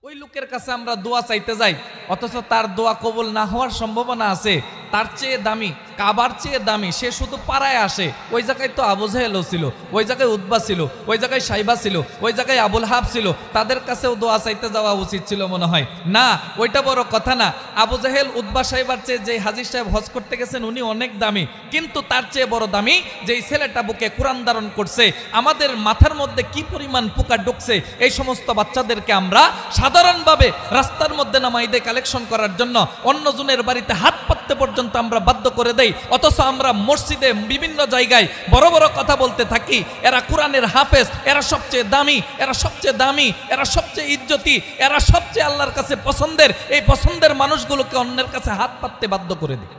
ওই লোকের কাছে আমরা দোয়া চাইতে যাই, অথচ তার দোয়া কবুল না হওয়ার সম্ভাবনা আছে। তার চেয়ে দামি, কাবার চেয়ে দামি, সে শুধু পাড়ায় আসে। ওই জায়গায় তো আবু জাহেলও ছিল, ওই জায়গায় উতবা ছিল, ওই জায়গায় সাইবা ছিল, ওই জায়গায় আবুল হাব ছিল। তাদের কাছেও দোয়া চাইতে যাওয়া উচিত ছিল মনে হয় না। ওইটা বড় কথা না। আবু জাহেল, উতবা, সাইবার চেয়ে যে হাজির সাহেব হজ করতে গেছেন উনি অনেক দামি, কিন্তু তার চেয়ে বড় দামি যেই ছেলেটা বুকে কোরআন ধারণ করছে। আমাদের মাথার মধ্যে কি পরিমাণ পোকা ঢুকছে, এই সমস্ত বাচ্চাদেরকে আমরা সাধারণভাবে রাস্তার মধ্যে নামাইদে কালেকশন করার জন্য অন্যজনের বাড়িতে হাত পাততে পর্যন্ত আমরা বাধ্য করে দেই, অথচ আমরা মসজিদে বিভিন্ন জায়গায় বড় বড় কথা বলতে থাকি। এরা কোরআনের হাফেজ, এরা সবচেয়ে দামি, এরা সবচেয়ে দামি, এরা সবচেয়ে ইজ্জতি, এরা সবচেয়ে আল্লাহর কাছে পছন্দের। এই পছন্দের মানুষগুলোকে অন্যের কাছে হাত পাততে বাধ্য করে দেই।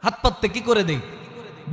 হাত পাততে কি করে দেই?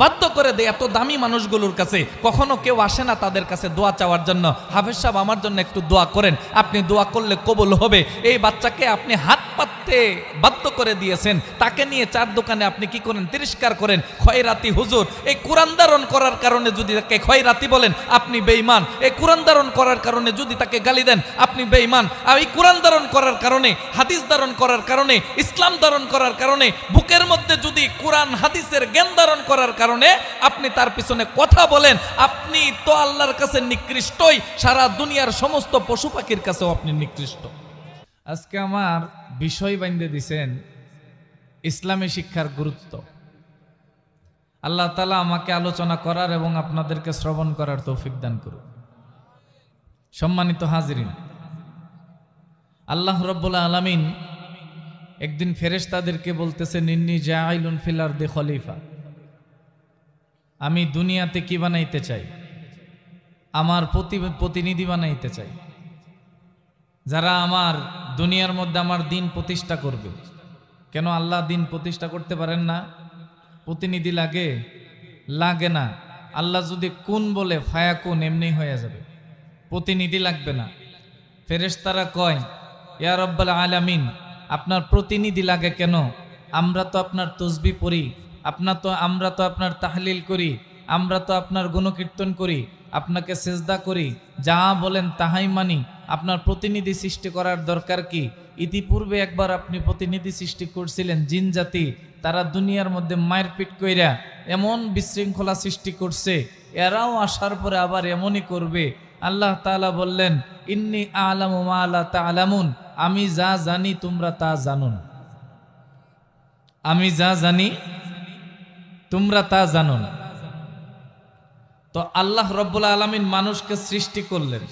বাধ্য করে দেয় এত দামি মানুষগুলোর কাছে। কখনো কেউ আসে না তাদের কাছে দোয়া চাওয়ার জন্য, হাফেজ সাহেব আমার জন্য একটু দোয়া করেন, আপনি দোয়া করলে কবুল হবে। এই বাচ্চাকে আপনি হাত পাততে বাধ্য করে দিয়েছেন, তাকে নিয়ে চার দোকানে আপনি কি করেন? তিরস্কার করেন, খয়রাতি হুজুর। এই কোরআন ধারণ করার কারণে যদি তাকে খয়রাতি বলেন, আপনি বেঈমান। এই কোরআন ধারণ করার কারণে যদি তাকে গালি দেন, আপনি বেঈমান। আর এই কোরআন ধারণ করার কারণে, হাদিস ধারণ করার কারণে, ইসলাম ধারণ করার কারণে, বুকের মধ্যে যদি কোরআন হাদিসের জ্ঞান ধারণ করার কারণে আপনি তার পিছনে কথা বলেন, আপনি তো আল্লাহর কাছে নিকৃষ্টই, সারা দুনিয়ার সমস্ত পশু পাখির কাছেও আপনি নিকৃষ্ট। আজকে আমার বিষয় বাইন্ধে দিছেন ইসলামী শিক্ষার গুরুত্ব। আল্লাহ তাআলা আমাকে আলোচনা করার এবং আপনাদেরকে শ্রবণ করার তৌফিক দান করুন। সম্মানিত হাজিরিন, আল্লাহ রাব্বুল আলামিন একদিন ফেরেশতাদেরকে বলতেছেন, ইন্নী জাইলুন ফিল আরদি খলিফা, আমি দুনিয়াতে কি বানাইতে চাই? আমার প্রতিনিধি বানাইতে চাই, যারা আমার দুনিয়ার মধ্যে আমার দিন প্রতিষ্ঠা করবে। কেন আল্লাহ দিন প্রতিষ্ঠা করতে পারেন না? প্রতিনিধি লাগে? লাগে না। আল্লাহ যদি কুন বলে ফায়াকুন এমনি হয়ে যাবে, প্রতিনিধি লাগবে না। ফেরেশতারা কয়, ইয়া রাব্বাল আলামিন, আপনার প্রতিনিধি লাগে কেন? আমরা তো আপনার তসবিহ পড়ি, আমরা তো আপনার তাহলিল করি, আমরা তো আপনার গুণকীর্তন করি, আপনাকে সেজদা করি, যা বলেন তাহাই মানি। আপনার প্রতিনিধি সৃষ্টি করার দরকার কি? ইতিপূর্বে একবার আপনি প্রতিনিধি সৃষ্টি করছিলেন জিন জাতি, তারা দুনিয়ার মধ্যে মারপিট কইরা এমন বিশৃঙ্খলা সৃষ্টি করছে, এরাও আসার পরে আবার এমনই করবে। আল্লাহ তাআলা বললেন, ইন্নী আ'লামু মা লা তা'লামুন, আমি যা জানি তোমরা তা জানো না। আমি যা জানি তোমরা তা জানো না। তো আল্লাহ রাব্বুল আলামিন মানুষকে সৃষ্টি করলেন,